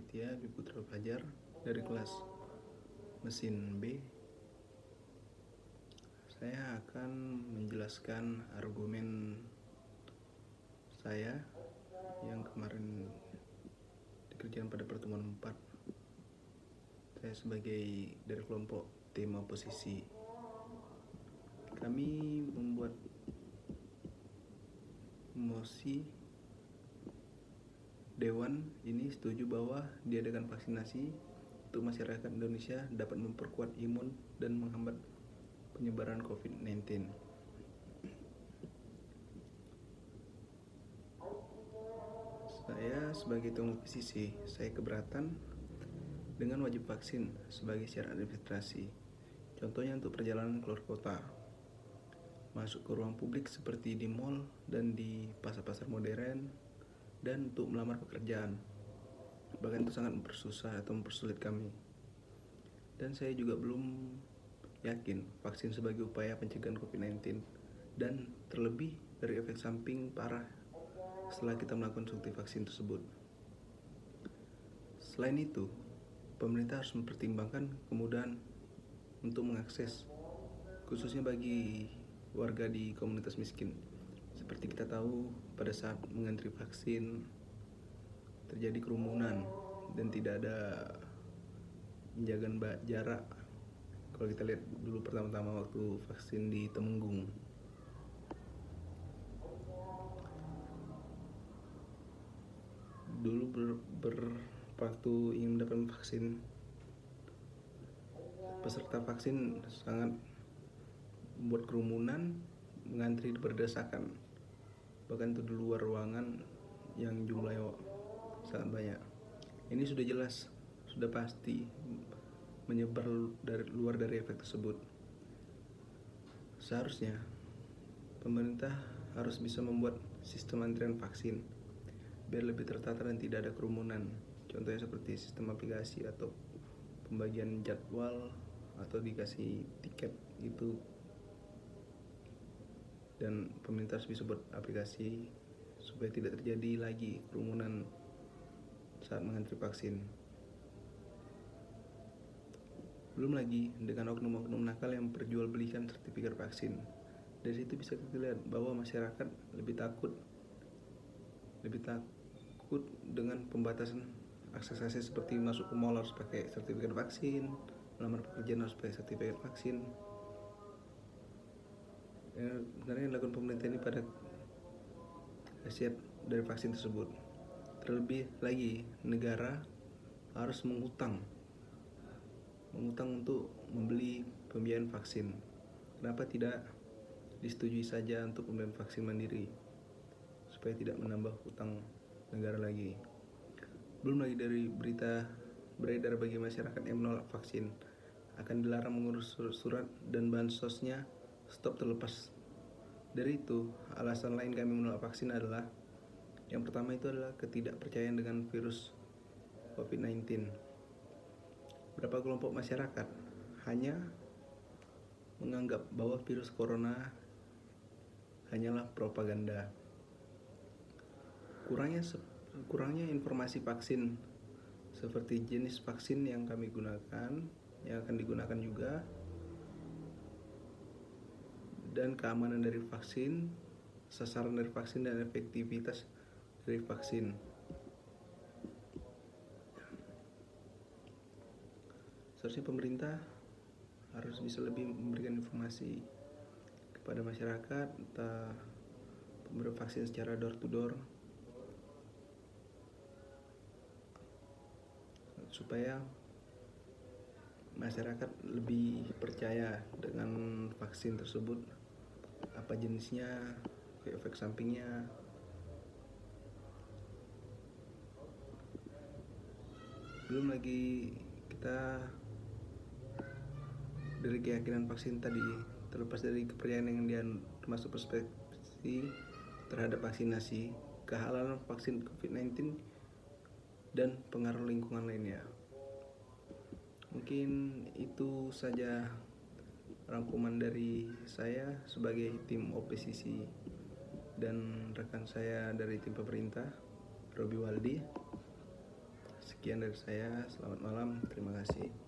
Aditya Dwi Putra Fajar dari kelas mesin B. Saya akan menjelaskan argumen saya yang kemarin dikerjakan pada pertemuan 4. Saya sebagai dari kelompok tim oposisi. Kami membuat mosi Dewan ini setuju bahwa diadakan vaksinasi untuk masyarakat Indonesia dapat memperkuat imun dan menghambat penyebaran COVID-19. Saya sebagai tim oposisi, saya keberatan dengan wajib vaksin sebagai syarat administrasi. Contohnya untuk perjalanan keluar kota, masuk ke ruang publik seperti di mal dan di pasar-pasar modern, dan untuk melamar pekerjaan. Bahkan itu sangat mempersusah atau mempersulit kami. Dan saya juga belum yakin vaksin sebagai upaya pencegahan COVID-19 dan terlebih dari efek samping parah setelah kita melakukan suntik vaksin tersebut. Selain itu, pemerintah harus mempertimbangkan kemudahan untuk mengakses, khususnya bagi warga di komunitas miskin. Seperti kita tahu, pada saat mengantri vaksin terjadi kerumunan dan tidak ada penjagaan jarak. Kalau kita lihat dulu pertama-tama waktu vaksin di Temenggung, dulu waktu ingin mendapatkan vaksin, peserta vaksin sangat membuat kerumunan, mengantri berdesakan, bahkan itu di luar ruangan yang jumlahnya sangat banyak. Ini sudah jelas, sudah pasti menyebar luar dari efek tersebut. Seharusnya pemerintah harus bisa membuat sistem antrian vaksin biar lebih tertata dan tidak ada kerumunan. Contohnya seperti sistem aplikasi atau pembagian jadwal atau dikasih tiket gitu. Dan pemerintah harus bisa buat aplikasi supaya tidak terjadi lagi kerumunan saat mengantri vaksin. Belum lagi dengan oknum-oknum nakal yang memperjualbelikan sertifikat vaksin. Dari situ bisa kita lihat bahwa masyarakat lebih takut dengan pembatasan akses seperti masuk ke mall harus pakai sertifikat vaksin, melamar pekerjaan harus pakai sertifikat vaksin. Sebenarnya yang dilakukan pemerintah ini pada khasiat dari vaksin tersebut. Terlebih lagi, negara harus mengutang untuk membeli pembiayaan vaksin. Kenapa tidak disetujui saja untuk pembelian vaksin mandiri supaya tidak menambah hutang negara lagi. Belum lagi dari berita beredar bagi masyarakat yang menolak vaksin akan dilarang mengurus surat dan bansosnya stop terlepas. Dari itu, alasan lain kami menolak vaksin adalah yang pertama itu adalah ketidakpercayaan dengan virus COVID-19. Beberapa kelompok masyarakat hanya menganggap bahwa virus corona hanyalah propaganda. Kurangnya informasi vaksin seperti jenis vaksin yang kami gunakan, yang akan digunakan juga, dan keamanan dari vaksin, sasaran dari vaksin, dan efektivitas dari vaksin. Seharusnya pemerintah harus bisa lebih memberikan informasi kepada masyarakat tentang pemberian vaksin secara door to door, supaya masyarakat lebih percaya dengan vaksin tersebut, apa jenisnya, efek sampingnya. Belum lagi kita dari keyakinan vaksin tadi, terlepas dari kepercayaan yang dia termasuk perspektif terhadap vaksinasi, kehalalan vaksin COVID-19 dan pengaruh lingkungan lainnya. Mungkin itu saja rangkuman dari saya sebagai tim oposisi dan rekan saya dari tim pemerintah, Robi Waldi. Sekian. Sekian dari saya, selamat malam, terima kasih.